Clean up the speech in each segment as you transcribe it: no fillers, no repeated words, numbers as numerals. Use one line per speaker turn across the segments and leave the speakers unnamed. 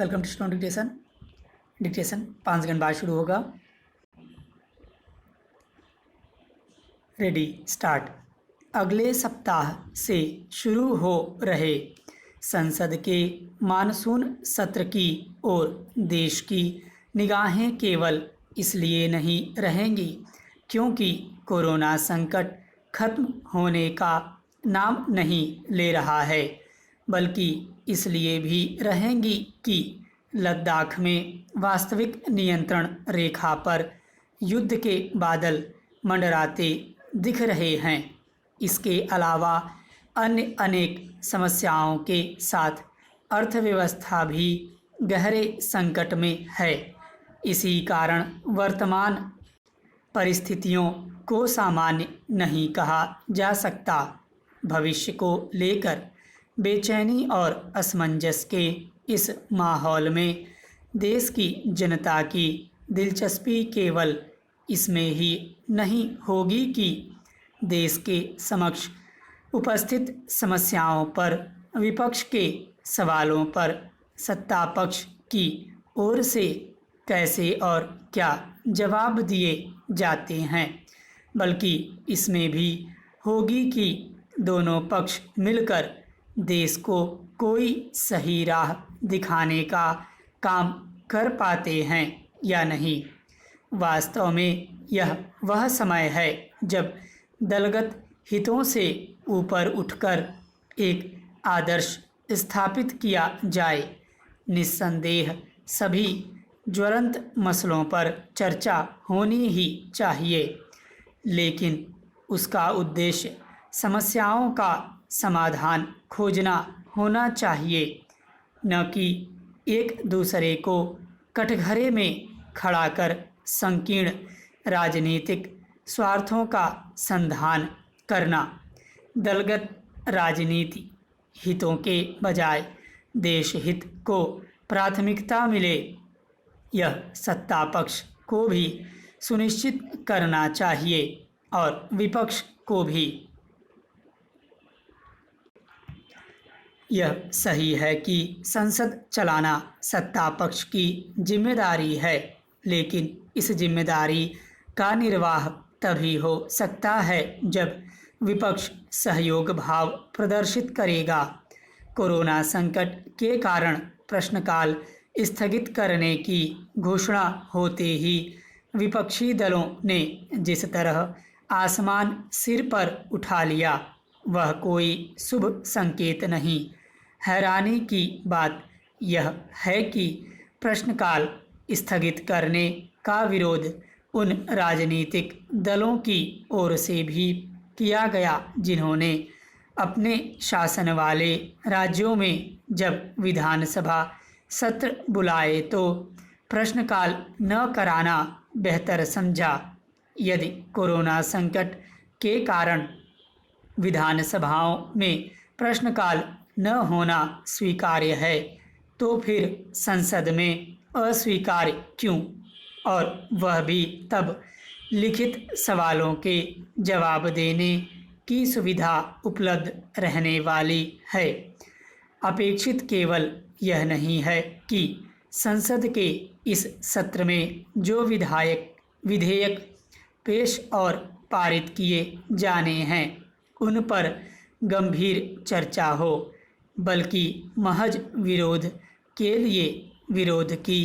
Welcome to student dictation. Dictation 5 second बाद शुरू होगा। Ready start. अगले सप्ताह से शुरू हो रहे संसद के मानसून सत्र की ओर देश की निगाहें केवल इसलिए नहीं रहेंगी क्योंकि कोरोना संकट खत्म होने का नाम नहीं ले रहा है, बल्कि इसलिए भी रहेंगी कि लद्दाख में वास्तविक नियंत्रण रेखा पर युद्ध के बादल मंडराते दिख रहे हैं। इसके अलावा अन्य अनेक समस्याओं के साथ अर्थव्यवस्था भी गहरे संकट में है। इसी कारण वर्तमान परिस्थितियों को सामान्य नहीं कहा जा सकता। भविष्य को लेकर बेचैनी और असमंजस के इस माहौल में देश की जनता की दिलचस्पी केवल इसमें ही नहीं होगी कि देश के समक्ष उपस्थित समस्याओं पर विपक्ष के सवालों पर सत्ता पक्ष की ओर से कैसे और क्या जवाब दिए जाते हैं, बल्कि इसमें भी होगी कि दोनों पक्ष मिलकर देश को कोई सही राह दिखाने का काम कर पाते हैं या नहीं। वास्तव में यह वह समय है जब दलगत हितों से ऊपर उठकर एक आदर्श स्थापित किया जाए। निस्संदेह सभी ज्वलंत मसलों पर चर्चा होनी ही चाहिए, लेकिन उसका उद्देश्य समस्याओं का समाधान खोजना होना चाहिए, न कि एक दूसरे को कटघरे में खड़ा कर संकीर्ण राजनीतिक स्वार्थों का संधान करना। दलगत राजनीति हितों के बजाय देश हित को प्राथमिकता मिले, यह सत्ता पक्ष को भी सुनिश्चित करना चाहिए और विपक्ष को भी। यह सही है कि संसद चलाना सत्ता पक्ष की जिम्मेदारी है, लेकिन इस जिम्मेदारी का निर्वाह तभी हो सकता है जब विपक्ष सहयोग भाव प्रदर्शित करेगा। कोरोना संकट के कारण प्रश्नकाल स्थगित करने की घोषणा होते ही विपक्षी दलों ने जिस तरह आसमान सिर पर उठा लिया, वह कोई शुभ संकेत नहीं। हैरानी की बात यह है कि प्रश्नकाल स्थगित करने का विरोध उन राजनीतिक दलों की ओर से भी किया गया जिन्होंने अपने शासन वाले राज्यों में जब विधानसभा सत्र बुलाए तो प्रश्नकाल न कराना बेहतर समझा। यदि कोरोना संकट के कारण विधानसभाओं में प्रश्नकाल न होना स्वीकार्य है, तो फिर संसद में अस्वीकार्य क्यों, और वह भी तब लिखित सवालों के जवाब देने की सुविधा उपलब्ध रहने वाली है। अपेक्षित केवल यह नहीं है कि संसद के इस सत्र में जो विधेयक पेश और पारित किए जाने हैं उन पर गंभीर चर्चा हो, बल्कि महज विरोध के लिए विरोध की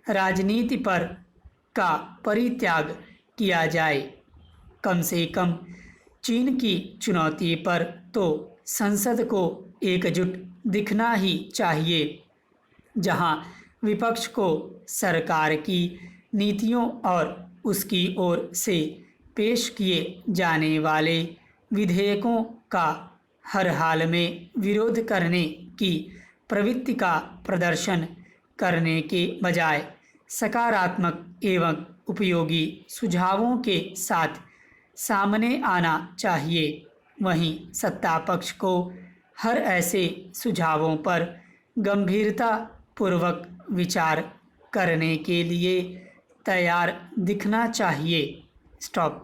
राजनीति पर का परित्याग किया जाए। कम से कम चीन की चुनौती पर तो संसद को एकजुट दिखना ही चाहिए, जहां विपक्ष को सरकार की नीतियों और उसकी ओर से पेश किए जाने वाले विधेयकों का हर हाल में विरोध करने की प्रवृत्ति का प्रदर्शन करने के बजाय सकारात्मक एवं उपयोगी सुझावों के साथ सामने आना चाहिए। वहीं सत्ता पक्ष को हर ऐसे सुझावों पर गंभीरता पूर्वक विचार करने के लिए तैयार दिखना चाहिए। स्टॉप।